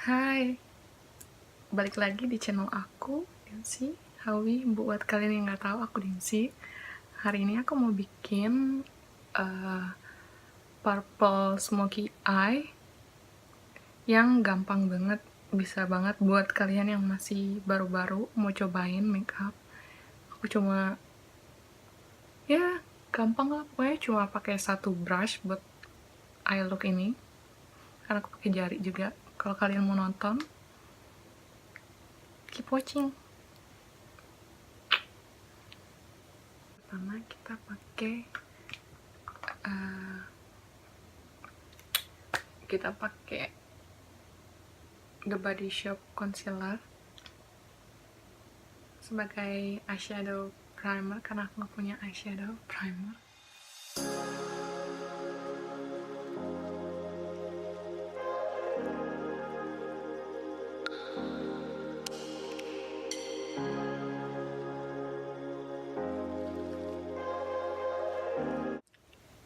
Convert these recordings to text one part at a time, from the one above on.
Hai, balik lagi di channel aku, Dinsi Hawi. Buat kalian yang nggak tahu, aku Dinsi. Hari ini aku mau bikin purple smoky eye yang gampang banget, bisa banget buat kalian yang masih baru-baru mau cobain makeup. Aku cuma, ya gampang lah, pokoknya cuma pakai satu brush buat eye look ini. Karena aku pakai jari juga. Kalau kalian mau nonton, keep watching. Pertama kita pakai The Body Shop concealer sebagai eyeshadow primer karena aku nggak punya eyeshadow primer.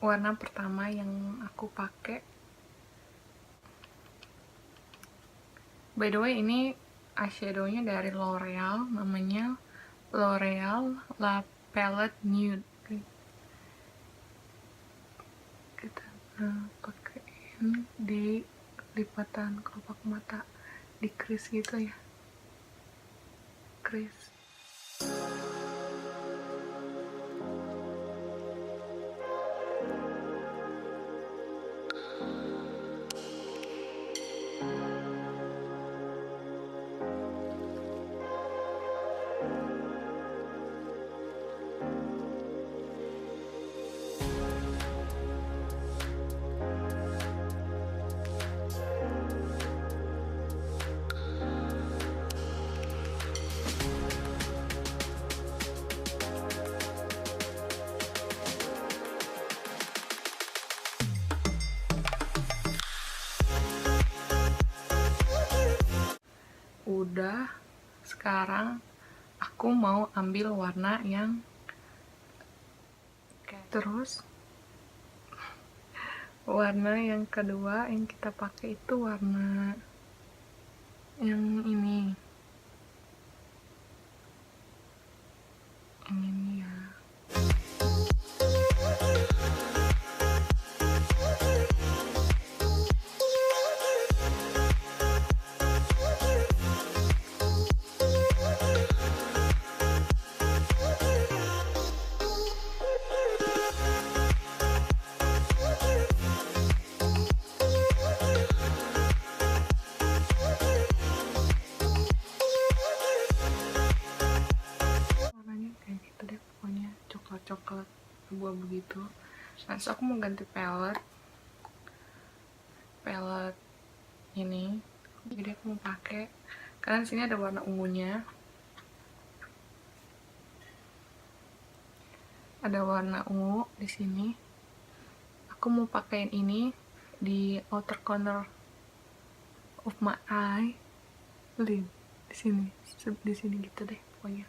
Warna pertama yang aku pakai, by the way, ini eyeshadownya dari L'Oreal, namanya L'Oreal La Palette Nude. Kita pakein di lipatan kelopak mata, di crease gitu ya, crease. Udah, sekarang aku mau ambil warna yang terus warna yang kedua yang kita pakai itu warna yang ini ya. Coklat abu-abu gitu. Nah, so aku mau ganti palette ini, jadi aku mau pakai, karena di sini ada warna ungunya, ada warna ungu di sini. Aku mau pakein ini di outer corner of my eye, lid, di sini gitu deh pokoknya.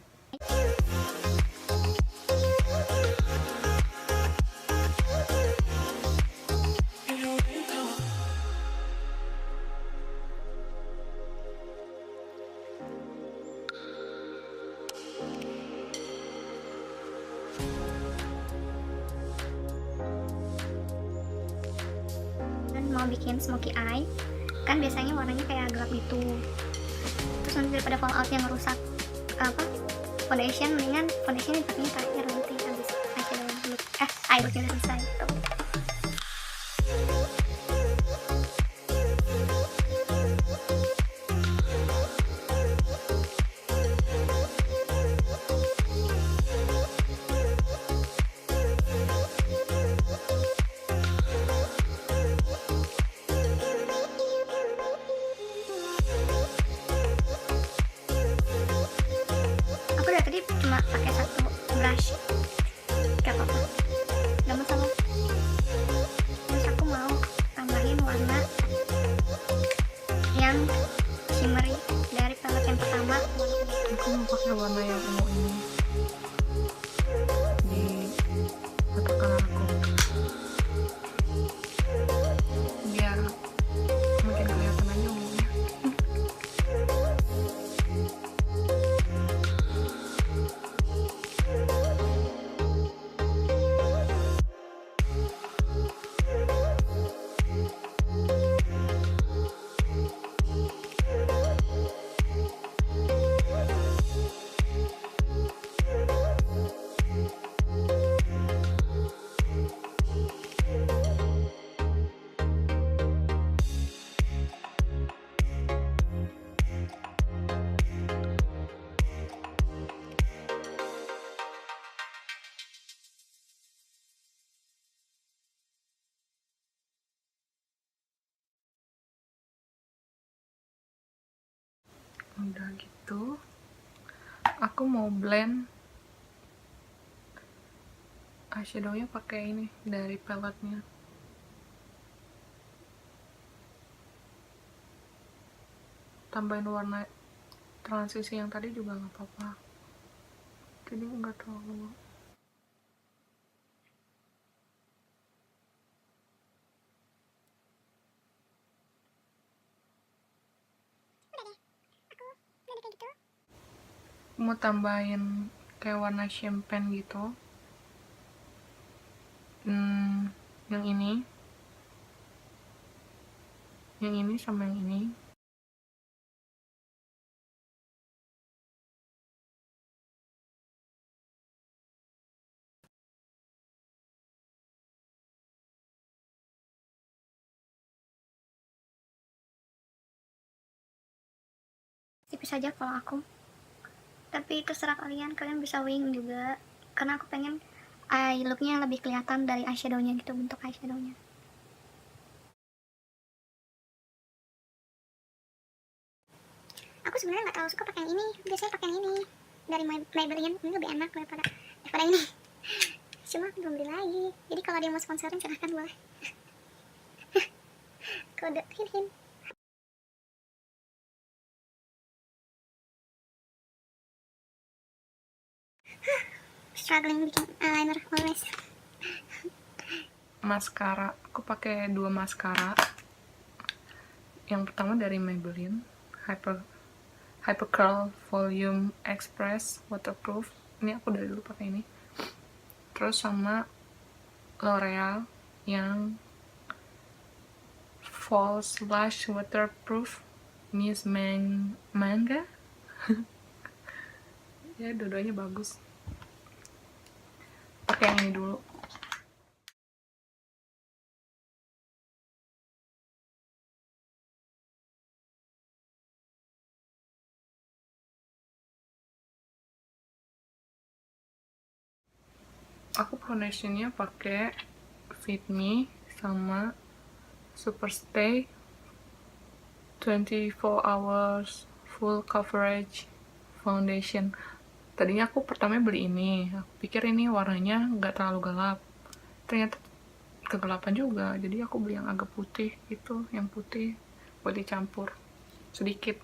Mau bikin smoky eye kan biasanya warnanya kayak gelap gitu, terus nanti daripada fallout yang merusak foundation, mendingan foundation dipakainya terakhir nanti habis eyeshadow look eye looknya udah selesai gitu. Tadi cuma pakai satu brush, gak apa-apa, gak masalah. Terus aku mau tambahin warna yang shimmery dari palette yang pertama. Aku mau pakai warna yang ungu ini di mata kanan aku, biar makin kelihatan aja ungunya. Udah gitu, aku mau blend eyeshadownya pakai ini dari paletnya. Tambahin warna transisi yang tadi juga nggak apa-apa, jadi nggak terlalu. Mau tambahin kayak warna champagne gitu. Yang ini sama yang ini. Tipis aja kalau aku, tapi terserah kalian bisa wing juga, karena aku pengen eye looknya lebih kelihatan dari eyeshadownya gitu, bentuk eyeshadownya. Aku sebenarnya nggak terlalu suka pakai yang ini, biasanya pakai yang ini dari Maybeline, ini lebih enak daripada ini. Cuma aku belum beli lagi, jadi kalau dia mau sponsorin silahkan boleh. Kode hin. Struggling bikin eyeliner always. Maskara, aku pakai 2 maskara. Yang pertama dari Maybeline Hypercurl Volume Express Waterproof. Ini aku dari dulu pakai ini. Terus sama L'Oreal yang False Lash Waterproof. Ini manga. Ya, dua-duanya bagus. Pakai yang ini dulu. Aku foundationnya pakai Fit Me sama Superstay 24 hours full coverage foundation. Tadinya aku pertama beli ini, aku pikir ini warnanya nggak terlalu gelap, ternyata kegelapan juga, jadi aku beli yang agak putih gitu, yang putih buat dicampur sedikit.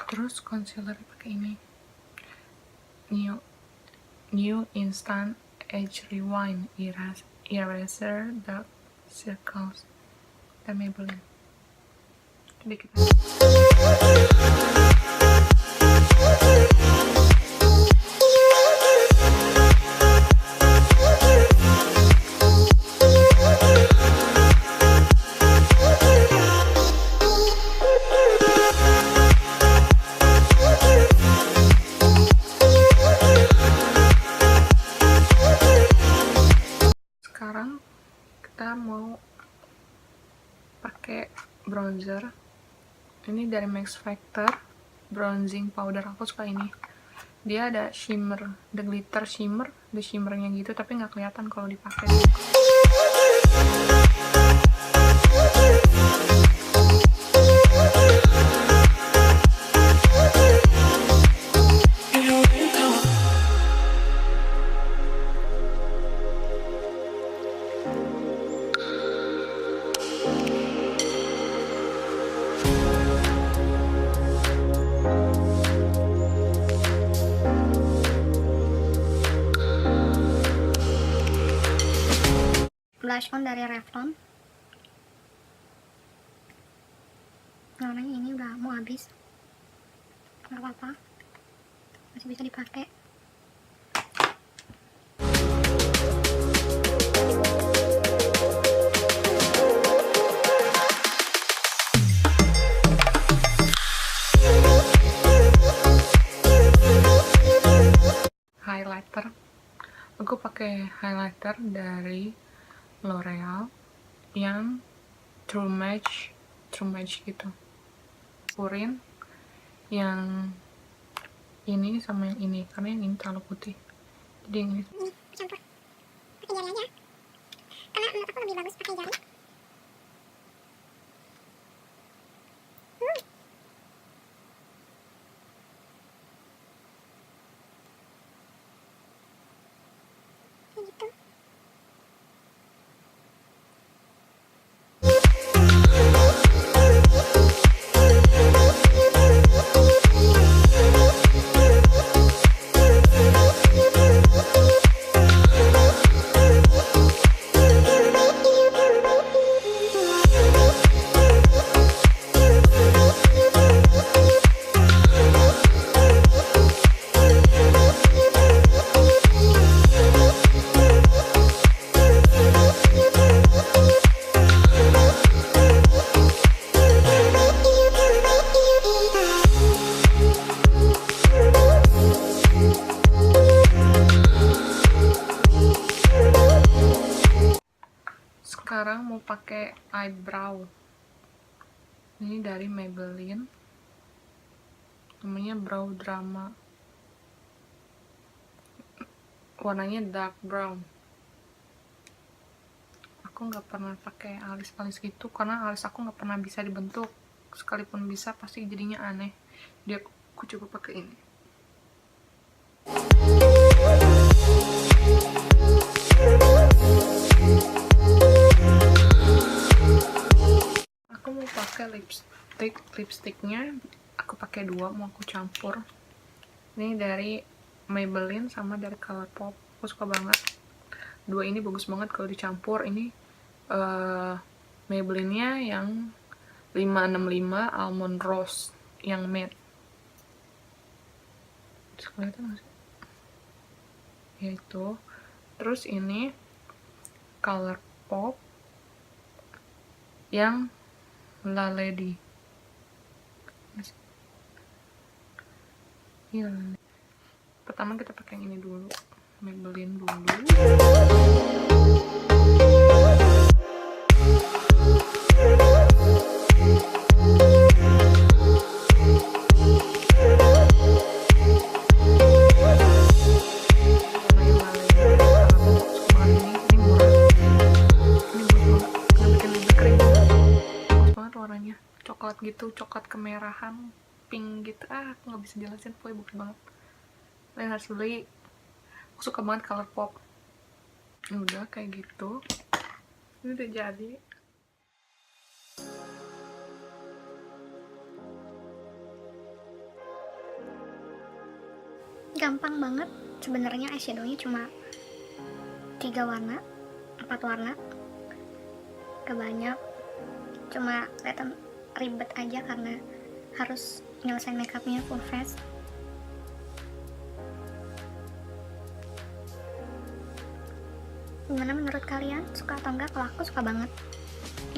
Terus concealer pakai ini, New Instant Age Rewind Eraser Dark Circles dan Maybelline. Sedikit. Sekarang kita mau pakai bronzer. Ini dari Max Factor bronzing powder, aku suka ini. Dia ada shimmer, the glitter shimmer, the shimmernya gitu, tapi nggak kelihatan kalau dipakai. blush on dari Revlon. Warnanya ini udah mau habis, nggak apa-apa, masih bisa dipakai. Highlighter, aku pakai highlighter dari L'Oreal yang True Match gitu, purin yang ini sama yang ini, karena yang ini terlalu putih, jadi yang ini Campur pakai jari aja, karena menurut aku lebih bagus pakai jari. Gitu. Sekarang mau pakai eyebrow, ini dari Maybelline, namanya Brow Drama, warnanya dark brown. Aku nggak pernah pakai alis-alis gitu karena alis aku nggak pernah bisa dibentuk, sekalipun bisa pasti jadinya aneh, jadi aku coba pakai ini. Aku mau pakai lipsticknya aku pakai dua, mau aku campur. Ini dari Maybelline sama dari Colourpop, aku suka banget. Dua ini bagus banget kalau dicampur. Ini Maybelline-nya yang 565 Almond Rose yang matte. Kelihatan nggak sih? Ya itu. Terus ini Colourpop yang La Lady. Iya. Pertama kita pakai yang ini dulu, Maybelline dulu. Coklat gitu, coklat kemerahan, pink gitu, aku nggak bisa jelasin, pokoknya bagus banget. Kalian harus beli, aku suka banget Colourpop. Udah kayak gitu, ini udah jadi. Gampang banget sebenarnya, eyeshadownya cuma 3 warna, 4 warna, gak banyak, cuma kelihatan ribet aja karena harus nyelesain makeupnya full face. Gimana menurut kalian, suka atau enggak? Kalau aku suka banget.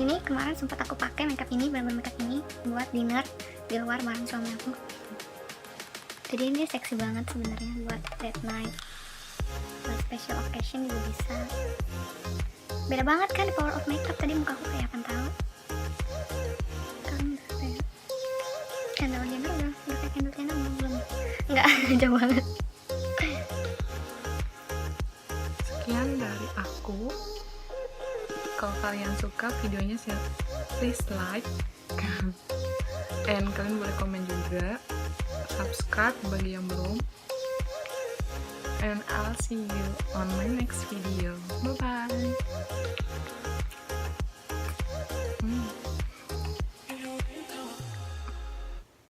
Ini kemarin sempat aku pakai makeup ini, bener-bener makeup ini buat dinner di luar bareng suami aku. Jadi ini seksi banget sebenarnya buat date night, buat special occasion juga bisa. Beda banget kan the power of makeup. Tadi muka aku kayak apa tahu? Kendall Jenner udah kayak Kendall Jenner belum? Enggak, jauh banget. Sekian dari aku. Kalau kalian suka videonya, please like and kalian boleh komen juga, subscribe bagi yang belum, and I'll see you on my next video. Bye bye.